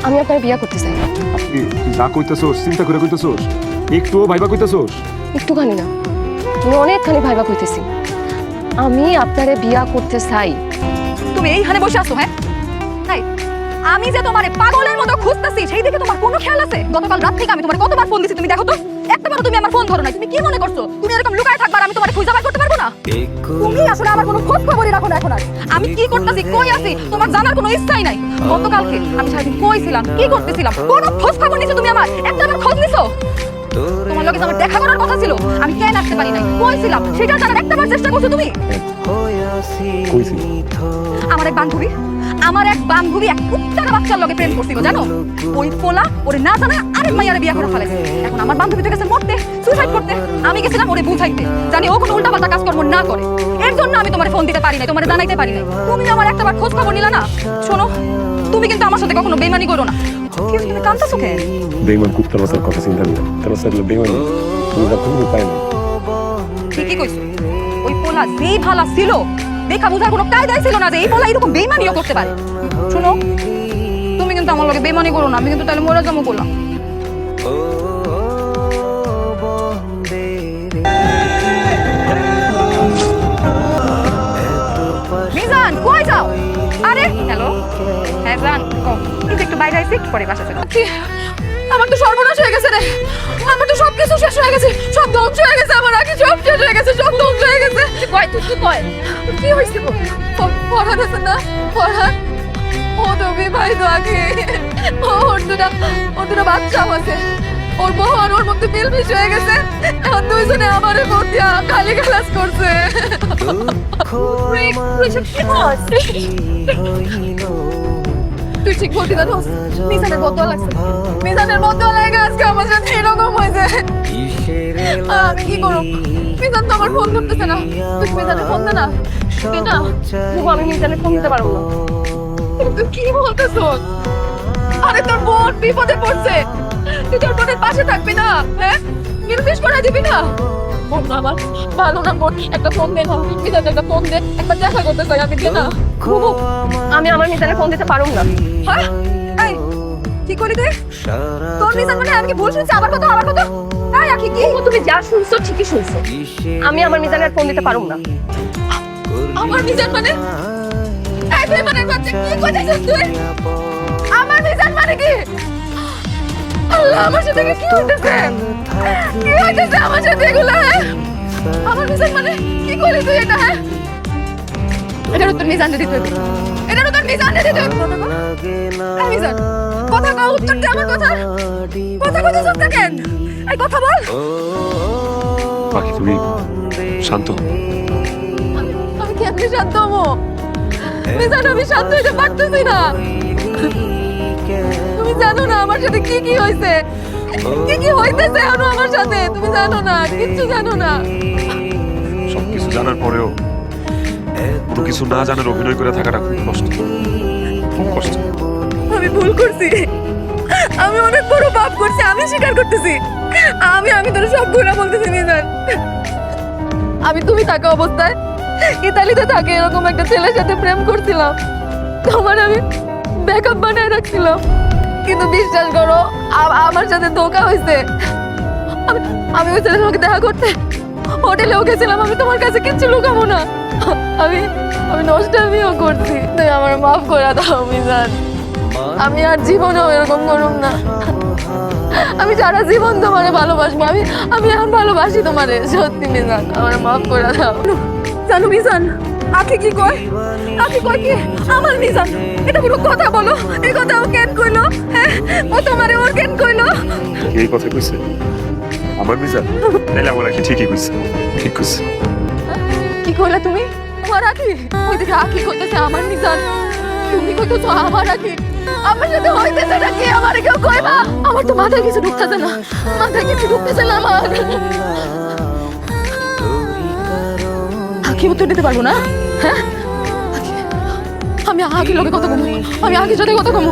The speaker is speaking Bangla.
আমি আপনার বিয়া করতে চাই। তুই যা কইতেছোস চিন্তা করে কইতেছোস, একটুও ভাইবা কইতেছোস? একটুখানি না, আমি অনেকখানি ভাইবা কইতেছি। আমি আপনারে বিয়া করতে চাই। তুমি এইখানে বসে আছো? হ্যাঁ, তাই আমি যে তোমারে পাগলের মতো খুঁজতেছি সেই দিকে তোমার কোনো খেয়াল আছে? গতকাল রাত থেকে আমি তোমারে কতবার ফোন দিছি, তুমি দেখো তো একটাবারও তুমি আমার ফোন ধরো না। তুমি কি মনে করছো তুমি এরকম লুকায় থাকবা আর আমি তোমারে খুঁজে বের করতে পারবো না? তুমি আসলে আমার কোনো খোঁজ খবরই রাখো না। এখন আর আমি কি করতেছি, কই আছি, তোমার জানার কোনো ইচ্ছাই নাই। গতকালকে আমি সারাদিন কই ছিলাম, কি করতেছিলাম, কোনো খোঁজ খবর নিছো তুমি? আমার একটাবার খোঁজ নিছো? তোমার লগে আমার দেখা করার কথা ছিল, আমি কেন আসতে পারি নাই, কই ছিলাম সেটা জানার একটাবার চেষ্টা করছো তুমি? আমার এক বান্ধবী এক কুত্তার বাচ্চার লগে প্রেম করছিল, জানো? ওই পোলা ওরে না জানা আরেক মাইয়ারে বিয়ে করে ফেলেছে। এখন আমার বান্ধবী তো গেছে মরতে, সুইসাইড করতে, আমি গেছিলাম ওরে বুঝাইতে, জানি ও কোনো উল্টাপাল্টা কাজকর্ম না করে। এর জন্য আমি তোমার ফোন দিতে পারি নাই, তোমার জানাইতে পারি নাই। তুমি আমার একটাবার খোঁজ খবর নিলা না। শোনো, তুমি কিন্তু আমার সাথে কখনো বেইমানি করো না। তুমি কাঁদতেছো কেন? বেইমান কুত্তার বাচ্চার কথা চিন্তা করি, তার বাচ্চা বেইমান তুমি যা কোনো উপায় নেই। ঠিকই কইছো, ওই পোলা যেই ভালা ছিল দেখা বুঝার কোনো কায়দাই ছিল না যে এই পোলা এরকম বেইমানিও করতে পারে। শোনো, তুমি কিন্তু আমার লগে বেইমানি করো না, আমি কিন্তু তাহলে মরে যাবো করলাম। মিজান কই যাও? আরে হ্যালো, হ্যাঁ জান, এই যে একটু বাইরে আইছি, একটু পরে বাসা চলে। আমার তো সর্বনাশ হয়ে গেছে রে, আমার তো সবকিছু শেষ হয়ে গেছে, সব ধ্বংস হয়ে গেছে, আমার আগে সব শেষ হয়ে গেছে, সব ধ্বংস হয়ে গেছে। কয় তুই কি কয়? কি হয়েছে? পড়ার আছে না, পড়ার ও তো বিবাহিত আগে, ওর দুটা বাচ্চা আছে, ওর বউ আর ওর মধ্যে মিলমিশ হয়ে গেছে। এখন দুইজনে আমারে বতিয়া গালি গালাজ করছে। তুই ঠিক বলতি না দোস্ত, মিজানের বদয়া লাগছে, মিজানের বদয়া লাগে আজকে আমার সাথে এরকম হয়েছে। আমি কি করব? মিজান তো আমার ফোন ধরতেছে না, তুই মিজানের ফোন দে না। না আমি মিজানের ফোন দিতে পারবো না। তুই কি বলতেছ? আরে তোর বোন বিপদে পড়ছে, তুই তোর বোনের পাশে থাকবি না? হ্যাঁ, নির্দেশ করে দিবি না? বোন আমার ভালো না, বোন একটা ফোন দে না, মিজান একটা ফোন দে, একবার দেখা করতে চাই আমি। দে না। আমি আমার মিজানের ফোন দিতে পারবো না। হ্যাঁ, এই কি করে দে? তোর মিজান মানে আমি কি ভুল শুনছি? আবার কথা, আবার কথা। এই আকি কি? তুমি যা শুনছো ঠিকই শুনছো, আমি আমার মিজানের ফোন দিতে পারবো না। আমার মিজান মানে এই বেমানের বাচ্চা, কি কইতেছিস তুই? আমার মিজান মানে কি? আল্লাহ, আমার সাথে কি হইতেছে? কি হইতেছে আমার সাথে এগুলা? আমার মিজান মানে কি করলি তুই এটা? হ্যাঁ, এটারও তোর মিজান দিতে হবে, এটারও তোর মিজান দিতে হবে। মিজান কথা কও, উত্তর দে আমার কথা। কথা কথা সব কেন? এই কথা বল। বাকি তুমি শান্ত হও। আমি কেমনে শান্ত হবো? মিজান, আমি শান্ত হইতে পারতেছি না। তুমি জানো না আমার সাথে কি কি হয়েছে, কি কি হইতেছে এখনো আমার সাথে? তুমি জানো না, কিচ্ছু জানো না। সবকিছু জানার পরেও কোনো কিছু না জানার অভিনয় করে থাকাটা খুব কষ্ট, খুব কষ্ট। আমি ভুল করছি, আমি অনেক বড় পাপ করছি, আমি স্বীকার করতেছি। আমি তোর সব গুণা বলতেছি মিজান। আমি তুমি থাকা অবস্থায় ইতালিতে থাকে এরকম একটা ছেলের সাথে প্রেম করছিলাম, তোমার আমি ব্যাকআপ বানায় রাখছিলাম, কিন্তু বিশ্বাস করো আমার সাথে ধোঁকা হয়েছে। আমি ওই ছেলের সঙ্গে দেখা করতে হোটেলেও গেছিলাম, আমি তোমার কাছে কিচ্ছু লুকাবো না। আমি নষ্টামিও করছি, তুই আমার মাফ করে দাও মিজান। আমি আর জীবনেও এরকম করুম না। আমি সারা জীবন তোমারে ভালোবাসবো, আমি এখন ভালোবাসি তোমারে, সত্যি মিজান, আমার মাফ করে দাও। জানো মিজান, আখি কি কয়? আখি কয় কি আমার মিজান? এটা কোনো কথা বলো? এই কথা ও কেন কইলো? হ্যাঁ, ও তোমারে ওর কেন কইলো? এই কথা কইছে আমার মিজান? তাইলে আমার আখি ঠিকই কইছে, ঠিক কইছে। কি কইলা তুমি? আমার আখি? ওই দেখে আখি কইতেছে আমার মিজান, তুমি কইতেছো আমার আখি। আমার সাথে হইতেছে নাকি? আমার কেউ কইবা? আমার তো মাথায় কিছু ঢুকতেছে না, মাথায় কিছু ঢুকতেছে না আমার। আখি উত্তর দিতে পারবো না? হ্যাঁ, আমি আখির লগে কথা কমু, আমি আখির সাথে কথা কমু।